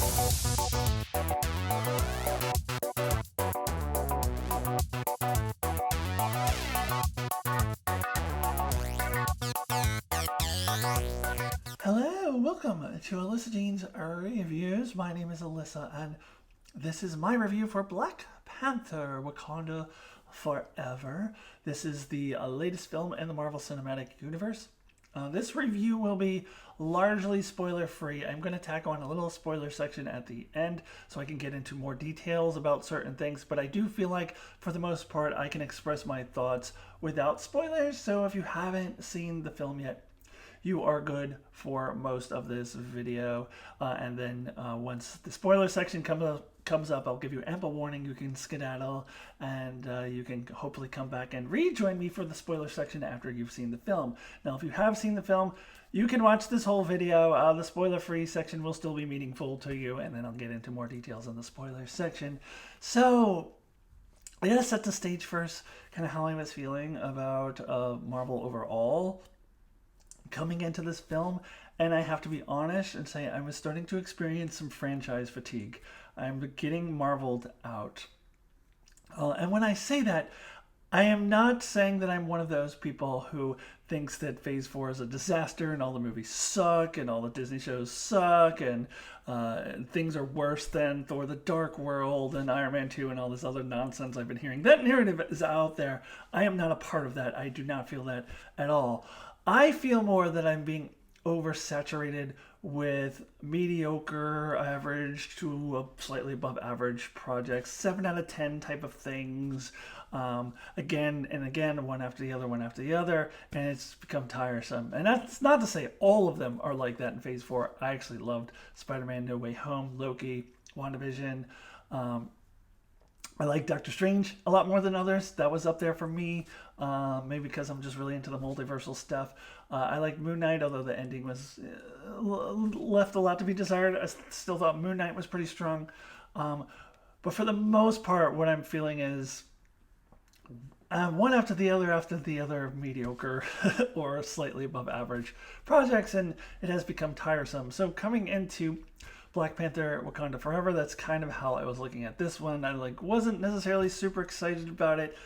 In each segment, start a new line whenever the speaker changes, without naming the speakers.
Hello, welcome to Alyssa Jean's Reviews. My name is Alyssa, and this is my review for Black Panther Wakanda Forever. This is the latest film in the Marvel Cinematic Universe. This review will be largely spoiler free. I'm going to tack on a little spoiler section at the end so I can get into more details about certain things, but I do feel like for the most part I can express my thoughts without spoilers. So if you haven't seen the film yet, you are good for most of this video. And then once the spoiler section comes up, I'll give you ample warning. You can skedaddle, and you can hopefully come back and rejoin me for the spoiler section after you've seen the film. Now, if you have seen the film, you can watch this whole video. The spoiler-free section will still be meaningful to you, and then I'll get into more details in the spoiler section. So, I gotta set the stage first, kind of how I was feeling about Marvel overall coming into this film, and I have to be honest and say I was starting to experience some franchise fatigue. I'm getting marveled out. And when I say that, I am not saying that I'm one of those people who thinks that Phase 4 is a disaster and all the movies suck and all the Disney shows suck and things are worse than Thor the Dark World and Iron Man 2 and all this other nonsense I've been hearing. That narrative is out there. I am not a part of that. I do not feel that at all. I feel more that I'm being oversaturated with mediocre, average to slightly above average projects, 7 out of 10 type of things, again and again, one after the other, and it's become tiresome. And that's not to say all of them are like that in Phase 4. I actually loved Spider-Man No Way Home, Loki, WandaVision. I like Doctor Strange a lot more than others. That was up there for me, maybe because I'm just really into the multiversal stuff. I like Moon Knight, although the ending was left a lot to be desired. I still thought Moon Knight was pretty strong. But for the most part, what I'm feeling is one after the other mediocre or slightly above average projects, and it has become tiresome. So coming into Black Panther Wakanda Forever, that's kind of how I was looking at this one. I wasn't necessarily super excited about it.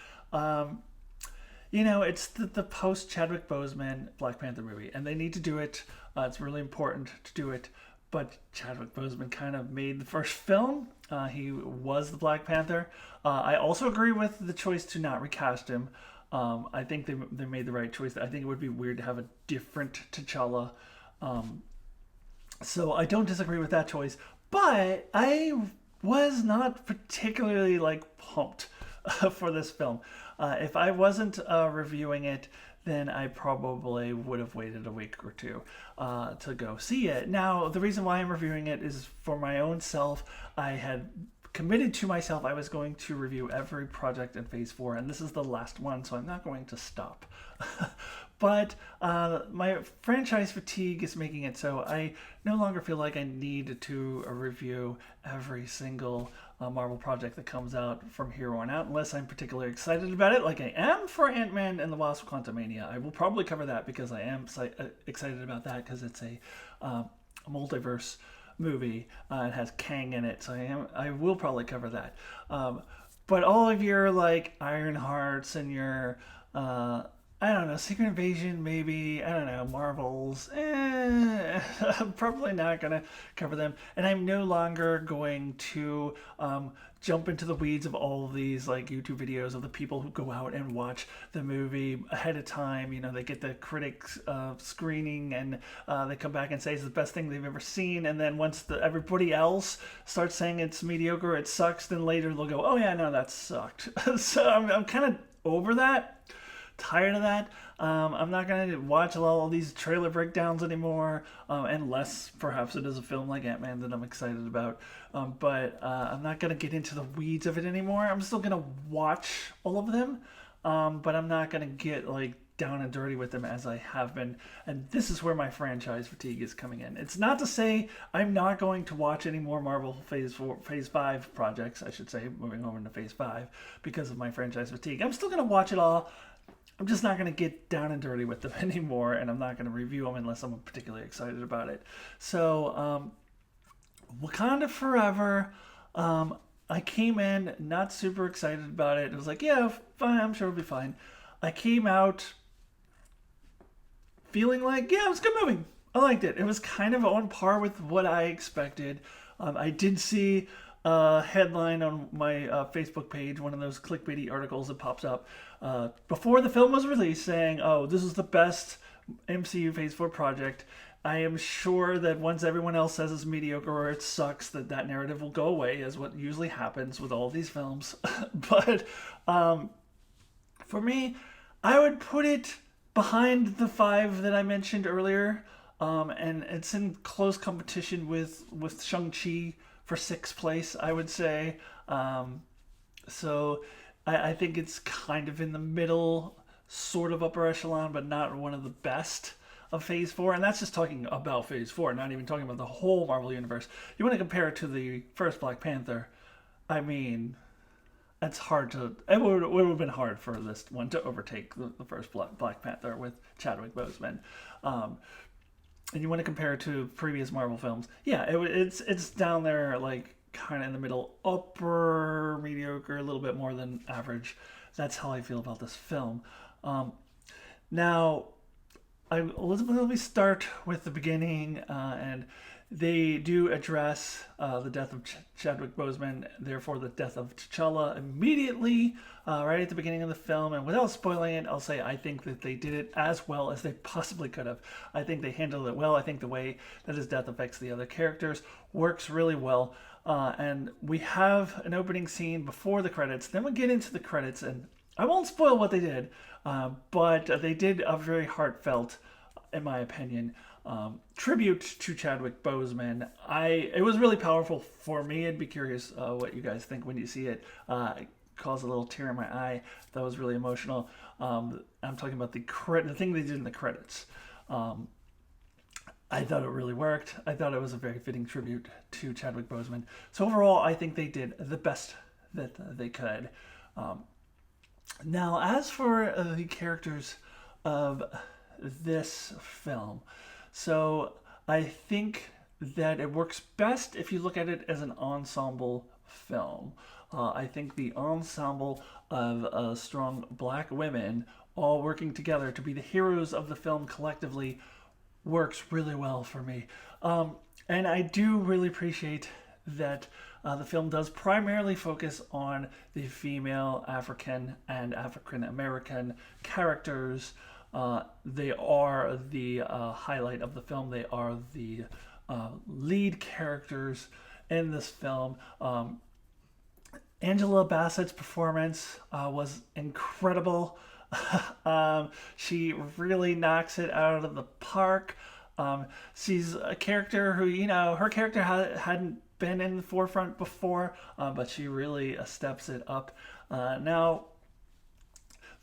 It's the post Chadwick Boseman Black Panther movie, and they need to do it. It's really important to do it. But Chadwick Boseman kind of made the first film. He was the Black Panther. I also agree with the choice to not recast him. I think they made the right choice. I think it would be weird to have a different T'Challa. So I don't disagree with that choice, but I was not particularly pumped for this film. If I wasn't reviewing it, then I probably would have waited a week or two to go see it. Now, the reason why I'm reviewing it is for my own self. I had committed to myself I was going to review every project in Phase 4, and this is the last one, so I'm not going to stop. But my franchise fatigue is making it so I no longer feel like I need to review every single Marvel project that comes out from here on out, unless I'm particularly excited about it, like I am for Ant-Man and the Wasp: Quantumania. I will probably cover that because I am excited about that because it's a multiverse movie. It has Kang in it, so I will probably cover that. But all of your Ironhearts and your I don't know, Secret Invasion, maybe, I don't know, Marvels, I'm probably not going to cover them. And I'm no longer going to jump into the weeds of all of these YouTube videos of the people who go out and watch the movie ahead of time. They get the critics screening and they come back and say it's the best thing they've ever seen. And then once everybody else starts saying it's mediocre, it sucks, then later they'll go, oh yeah, no, that sucked. So I'm kind of over that. Tired of that. I'm not going to watch all these trailer breakdowns anymore, unless perhaps it is a film like Ant-Man that I'm excited about. But I'm not going to get into the weeds of it anymore. I'm still going to watch all of them, but I'm not going to get down and dirty with them as I have been. And this is where my franchise fatigue is coming in. It's not to say I'm not going to watch any more Marvel Phase 5 projects, I should say, moving over into Phase 5 because of my franchise fatigue. I'm still going to watch it all. I'm just not going to get down and dirty with them anymore, and I'm not going to review them unless I'm particularly excited about it. So Wakanda Forever. I came in not super excited about it. It was like, yeah, fine. I'm sure it'll be fine. I came out feeling like, yeah, it was a good movie. I liked it. It was kind of on par with what I expected. I did see a headline on my Facebook page, one of those clickbaity articles that pops up before the film was released, saying, "Oh, this is the best MCU Phase 4 project." I am sure that once everyone else says it's mediocre or it sucks, that narrative will go away, as what usually happens with all these films. But for me, I would put it behind the five that I mentioned earlier, and it's in close competition with Shang-Chi for sixth place, I would say. So I think it's kind of in the middle, sort of upper echelon, but not one of the best of Phase 4. And that's just talking about Phase 4, not even talking about the whole Marvel Universe. You want to compare it to the first Black Panther, I mean, it's hard to. It would have been hard for this one to overtake the first Black Panther with Chadwick Boseman. And you want to compare it to previous Marvel films, yeah, it's down there, like kind of in the middle, upper mediocre, a little bit more than average. That's how I feel about this film. Now, let me start with the beginning, and they do address the death of Chadwick Boseman, therefore the death of T'Challa immediately, right at the beginning of the film. And without spoiling it, I'll say I think that they did it as well as they possibly could have. I think they handled it well. I think the way that his death affects the other characters works really well. And we have an opening scene before the credits. Then we get into the credits, and I won't spoil what they did, but they did a very heartfelt, in my opinion, tribute to Chadwick Boseman. It was really powerful for me. I'd be curious what you guys think when you see it. It caused a little tear in my eye. That was really emotional. I'm talking about the thing they did in the credits. I thought it really worked. I thought it was a very fitting tribute to Chadwick Boseman. So overall, I think they did the best that they could. Now, as for the characters of this film, so I think that it works best if you look at it as an ensemble film. I think the ensemble of strong black women all working together to be the heroes of the film collectively works really well for me. And I do really appreciate that the film does primarily focus on the female African and African American characters. They are the highlight of the film. They are the lead characters in this film. Angela Bassett's performance was incredible. She really knocks it out of the park. She's a character who, her character hadn't been in the forefront before, but she really steps it up. Now,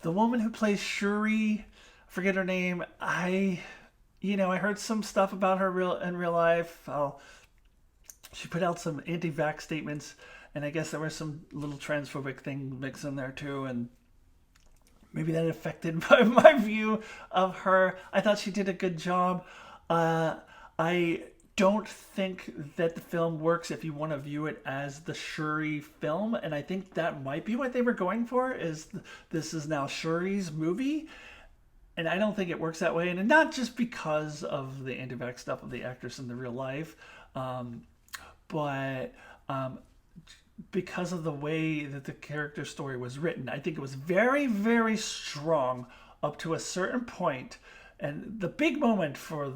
the woman who plays Shuri, I forget her name. I heard some stuff about her in real life. She put out some anti-vax statements, and I guess there was some little transphobic thing mixed in there too, and maybe that affected my view of her. I thought she did a good job. I don't think that the film works if you want to view it as the Shuri film, and I think that might be what they were going for, is this is now Shuri's movie, and I don't think it works that way, and not just because of the anti-vax stuff of the actress in the real life, but because of the way that the character story was written. I think it was very, very strong up to a certain point, and the big moment for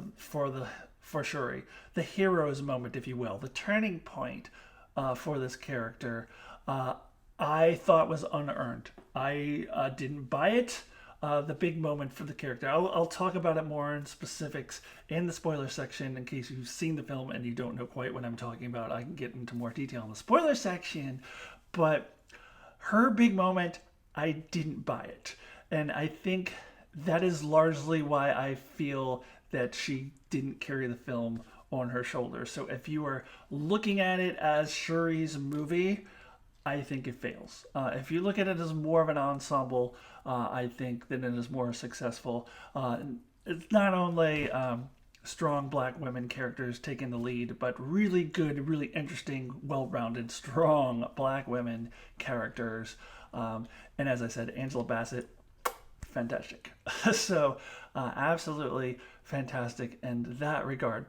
Shuri, the hero's moment, if you will, the turning point for this character, I thought was unearned. I didn't buy it. The big moment for the character. I'll talk about it more in specifics in the spoiler section in case you've seen the film and you don't know quite what I'm talking about. I can get into more detail in the spoiler section, but her big moment, I didn't buy it. And I think that is largely why I feel that she didn't carry the film on her shoulders. So if you are looking at it as Shuri's movie, I think it fails. If you look at it as more of an ensemble, I think that it is more successful. It's not only strong black women characters taking the lead, but really good, really interesting, well-rounded, strong black women characters. And as I said, Angela Bassett, fantastic. So absolutely fantastic in that regard.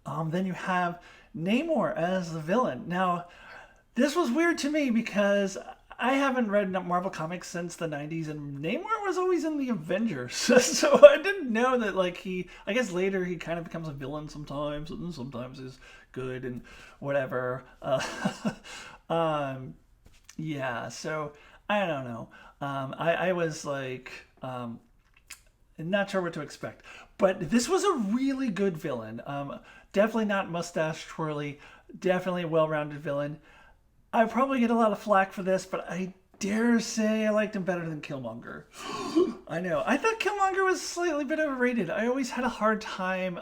Then you have Namor as the villain. Now, this was weird to me because I haven't read Marvel comics since the 90s, and Namor was always in the Avengers. So I didn't know that, like, I guess later he kind of becomes a villain sometimes, and sometimes he's good and whatever. Yeah, so I don't know. I was like, not sure what to expect. But this was a really good villain. Definitely not mustache twirly. Definitely a well-rounded villain. I probably get a lot of flack for this, but I dare say I liked him better than Killmonger. I know. I thought Killmonger was slightly bit overrated. I always had a hard time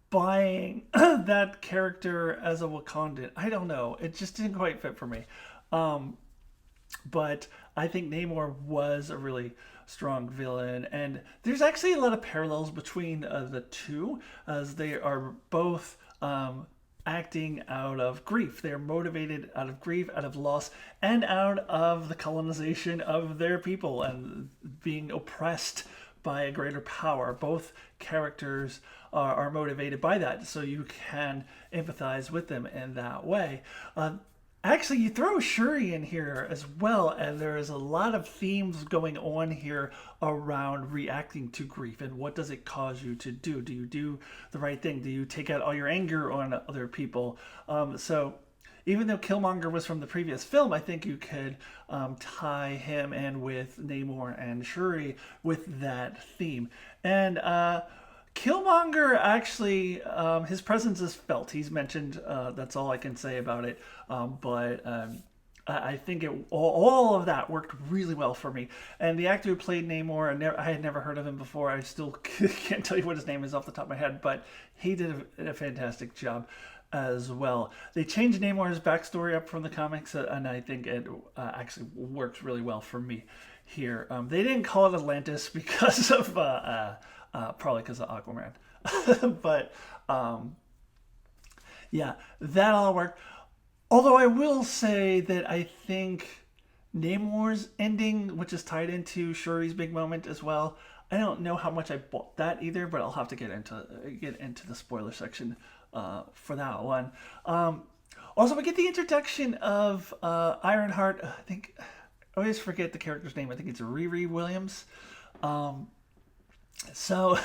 buying that character as a Wakandan. I don't know. It just didn't quite fit for me. But I think Namor was a really strong villain, and there's actually a lot of parallels between the two, as they are both acting out of grief. They're motivated out of grief, out of loss, and out of the colonization of their people and being oppressed by a greater power. Both characters are motivated by that, so you can empathize with them in that way. Actually, you throw Shuri in here as well, and there is a lot of themes going on here around reacting to grief and what does it cause you to do? Do you do the right thing? Do you take out all your anger on other people? So even though Killmonger was from the previous film, I think you could tie him in with Namor and Shuri with that theme. And Killmonger actually, his presence is felt. He's mentioned. That's all I can say about it. But I think all of that worked really well for me. And the actor who played Namor, I had never heard of him before. I still can't tell you what his name is off the top of my head, but he did a fantastic job as well. They changed Namor's backstory up from the comics, and I think it actually works really well for me here. They didn't call it Atlantis because of probably because of Aquaman. But yeah, that all worked. Although I will say that I think Namor's ending, which is tied into Shuri's big moment as well, I don't know how much I bought that either, but I'll have to get into the spoiler section for that one. Also, we get the introduction of Ironheart. I think I always forget the character's name. I think it's Riri Williams. So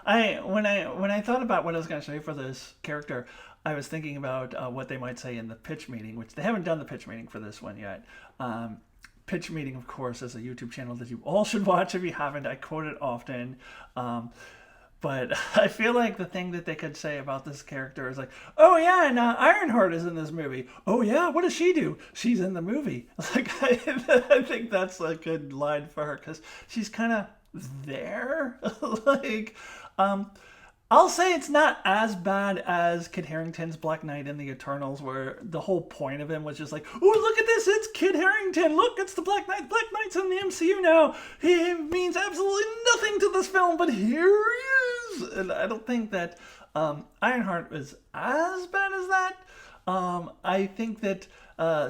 when I thought about what I was going to show you for this character, I was thinking about what they might say in the pitch meeting, which they haven't done the pitch meeting for this one yet. Pitch meeting, of course, is a YouTube channel that you all should watch if you haven't. I quote it often. But I feel like the thing that they could say about this character is like, oh yeah, and Ironheart is in this movie. Oh yeah, what does she do? She's in the movie. Like I think that's a good line for her because she's kind of there. Like, I'll say it's not as bad as Kit Harington's Black Knight in the Eternals, where the whole point of him was just like, oh, look at this, it's Kit Harington. Look, it's the Black Knight. Black Knight's in the MCU now. He means absolutely nothing to this film, but here he is. And I don't think that Ironheart was as bad as that. I think that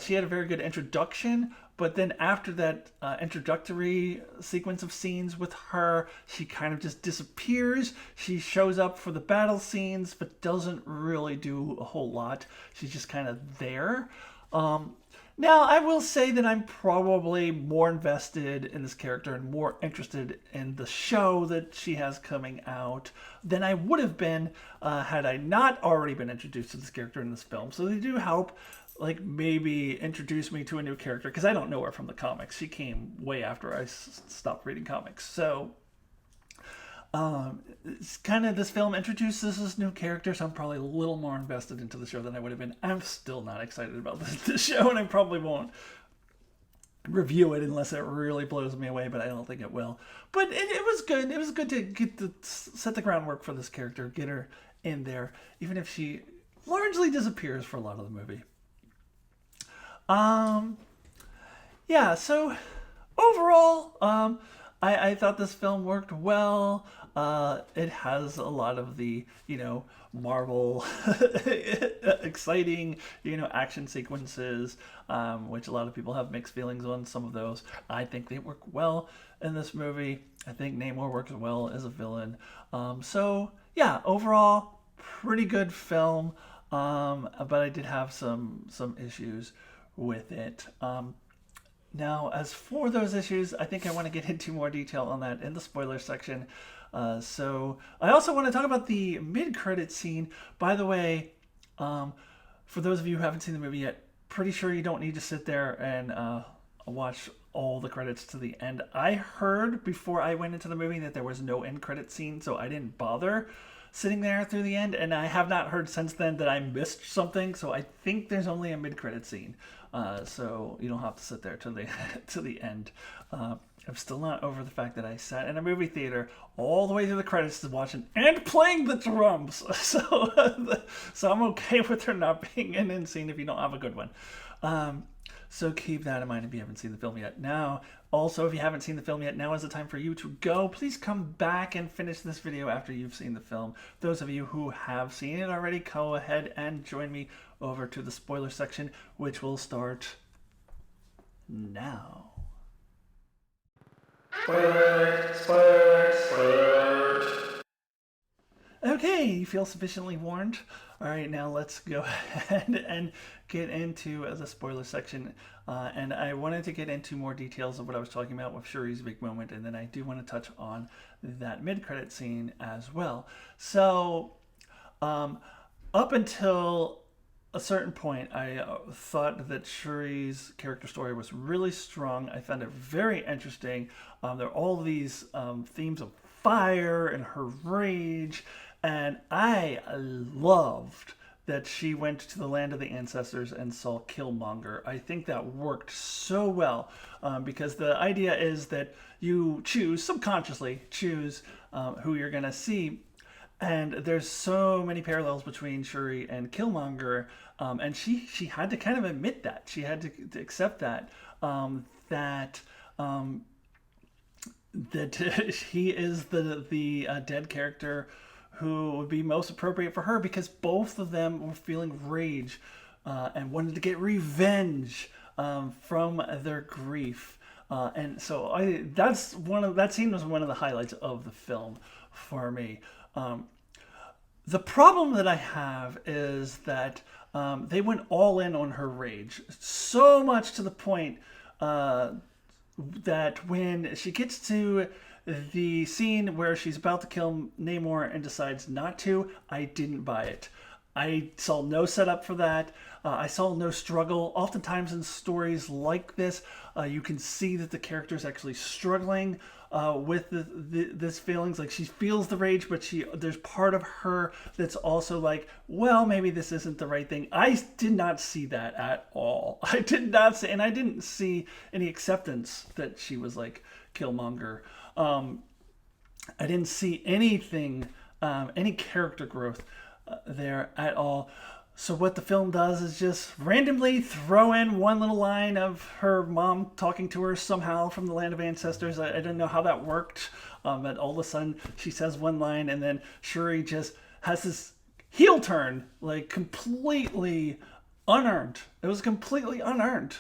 she had a very good introduction, but then after that introductory sequence of scenes with her, she kind of just disappears. She shows up for the battle scenes, but doesn't really do a whole lot. She's just kind of there. Now, I will say that I'm probably more invested in this character and more interested in the show that she has coming out than I would have been had I not already been introduced to this character in this film. So they do help, like, maybe introduce me to a new character, because I don't know her from the comics. She came way after I stopped reading comics. So it's kind of, this film introduces this new character, so I'm probably a little more invested into the show than I would have been. I'm still not excited about this show, and I probably won't review it unless it really blows me away, but I don't think it will. But it was good. It was good to set the groundwork for this character, get her in there, even if she largely disappears for a lot of the movie. Yeah, so overall, I thought this film worked well. It has a lot of the, Marvel exciting, action sequences, which a lot of people have mixed feelings on. Some of those, I think they work well in this movie. I think Namor works well as a villain. So yeah, overall, pretty good film. But I did have some issues with it. Now, as for those issues, I think I want to get into more detail on that in the spoiler section. So I also want to talk about the mid-credit scene. By the way, for those of you who haven't seen the movie yet, pretty sure you don't need to sit there and watch all the credits to the end. I heard before I went into the movie that there was no end credit scene, so I didn't bother sitting there through the end, and I have not heard since then that I missed something, so I think there's only a mid-credit scene. So you don't have to sit there to the to the end. I'm still not over the fact that I sat in a movie theater all the way through the credits to watching and playing the drums. So I'm okay with there not being an end scene if you don't have a good one. So keep that in mind if you haven't seen the film yet. Now, also, if you haven't seen the film yet, now is the time for you to go. Please come back and finish this video after you've seen the film. Those of you who have seen it already, go ahead and join me over to the spoiler section, which will start now. Spoiler, spoiler, spoiler. Okay, you feel sufficiently warned? All right, now let's go ahead and get into the spoiler section. And I wanted to get into more details of what I was talking about with Shuri's big moment, and then I do want to touch on that mid-credit scene as well. So, up until a certain point, I thought that Shuri's character story was really strong. I found it very interesting. There are all these themes of fire and her rage, and I loved that she went to the land of the ancestors and saw Killmonger. I think that worked so well because the idea is that you subconsciously choose who you're going to see. And there's so many parallels between Shuri and Killmonger, and she had to kind of admit that. She had to accept that that he is the dead character who would be most appropriate for her, because both of them were feeling rage and wanted to get revenge from their grief. And so that scene was one of the highlights of the film for me. The problem that I have is that they went all in on her rage, so much to the point that when she gets to the scene where she's about to kill Namor and decides not to, I didn't buy it. I saw no setup for that. I saw no struggle. Oftentimes in stories like this, you can see that the character is actually struggling with this feelings. Like, she feels the rage, but there's part of her that's also like, well, maybe this isn't the right thing. I did not see that at all. I did not see, and I didn't see any acceptance that she was like Killmonger. I didn't see anything, any character growth there at all. So what the film does is just randomly throw in one little line of her mom talking to her somehow from the land of ancestors. I didn't know how that worked. But all of a sudden she says one line, and then Shuri just has this heel turn, like completely unearned. It was completely unearned,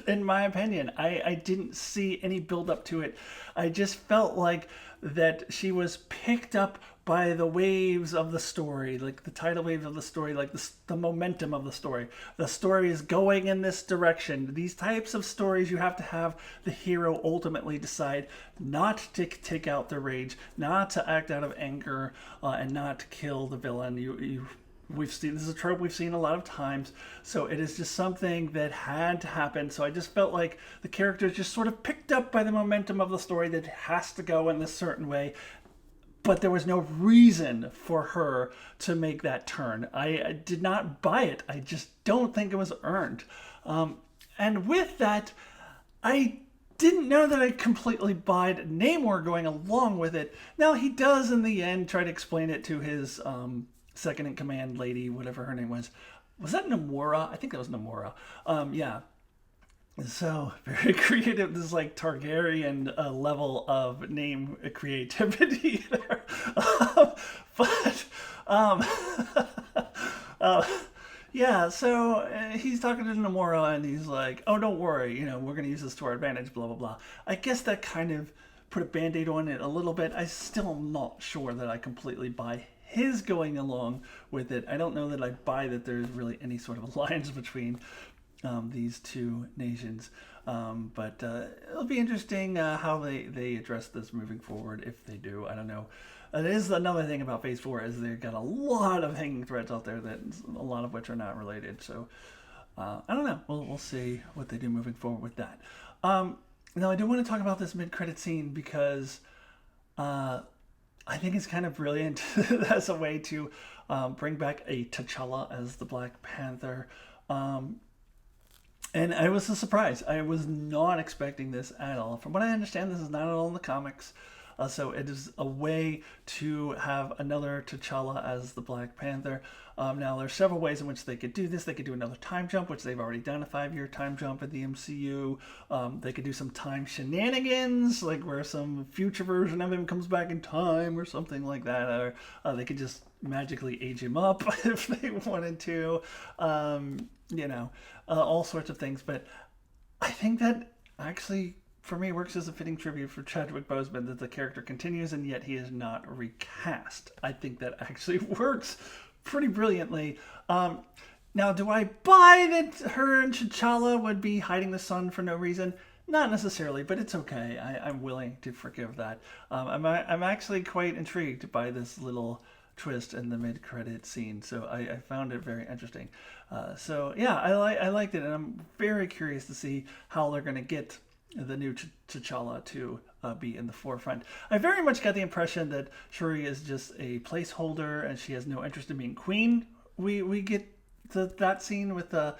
in my opinion. I didn't see any build up to it. I just felt like that she was picked up by the waves of the story, like the tidal waves of the story, like the momentum of the story. The story is going in this direction. These types of stories, you have to have the hero ultimately decide not to take out their rage, not to act out of anger, and not to kill the villain. We've seen, this is a trope we've seen a lot of times, so it is just something that had to happen. So I just felt like the character is just sort of picked up by the momentum of the story that has to go in this certain way, but there was no reason for her to make that turn. I did not buy it. I just don't think it was earned. And with that, I didn't know that I completely buyed Namor going along with it. Now, he does in the end try to explain it to his second in command lady, whatever her name was. Was that Namora? I think that was Namora. Yeah. So very creative. This is like Targaryen level of name creativity there. But um, uh, yeah, so he's talking to Nomura and he's like, "Oh, don't worry, we're gonna use this to our advantage." Blah blah blah. I guess that kind of put a band-aid on it a little bit. I still am not sure that I completely buy his going along with it. I don't know that I buy that there's really any sort of alliance between these two nations. But it'll be interesting how they address this moving forward, if they do. I don't know. It is another thing about Phase 4 is they've got a lot of hanging threads out there, that a lot of which are not related. So I don't know. We'll see what they do moving forward with that. Now, I do want to talk about this mid-credit scene because I think it's kind of brilliant as a way to bring back a T'Challa as the Black Panther. And it was a surprise. I was not expecting this at all. From what I understand, this is not at all in the comics. So it is a way to have another T'Challa as the Black Panther. Now, there's several ways in which they could do this. They could do another time jump, which they've already done, a 5-year time jump in the MCU. They could do some time shenanigans, like where some future version of him comes back in time or something like that. Or they could just magically age him up if they wanted to. All sorts of things. But I think that actually, for me, works as a fitting tribute for Chadwick Boseman, that the character continues and yet he is not recast. I think that actually works pretty brilliantly. Now, do I buy that her and T'Challa would be hiding the sun for no reason? Not necessarily, but it's okay. I'm willing to forgive that. I'm actually quite intrigued by this little twist in the mid-credit scene, so I found it very interesting. I liked it, and I'm very curious to see how they're going to get the new T'Challa to be in the forefront. I very much got the impression that Shuri is just a placeholder and she has no interest in being queen. We get that scene with that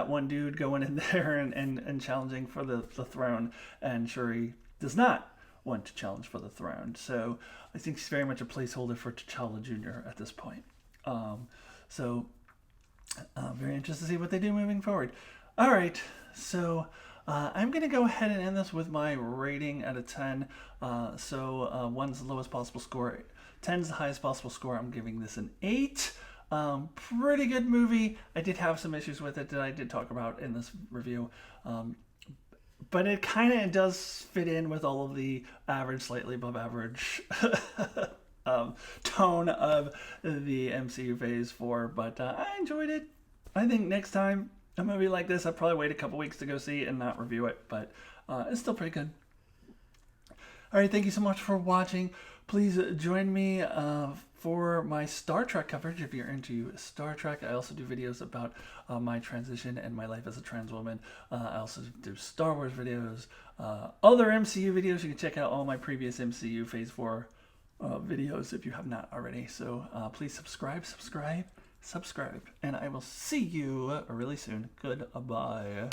one dude going in there and challenging for the throne, and Shuri does not want to challenge for the throne. So I think she's very much a placeholder for T'Challa Jr. at this point. Very interested to see what they do moving forward. All right, so I'm going to go ahead and end this with my rating out of 10. 1's the lowest possible score, 10's the highest possible score. I'm giving this an 8. Pretty good movie. I did have some issues with it that I did talk about in this review. But it kind of does fit in with all of the average, slightly above average tone of the MCU Phase 4. But I enjoyed it. I think next time a movie like this, I'd probably wait a couple weeks to go see it and not review it. But it's still pretty good. All right, thank you so much for watching. Please join me for my Star Trek coverage if you're into Star Trek. I also do videos about my transition and my life as a trans woman. I also do Star Wars videos, other MCU videos. You can check out all my previous MCU Phase 4 videos if you have not already. So please subscribe, and I will see you really soon. Goodbye.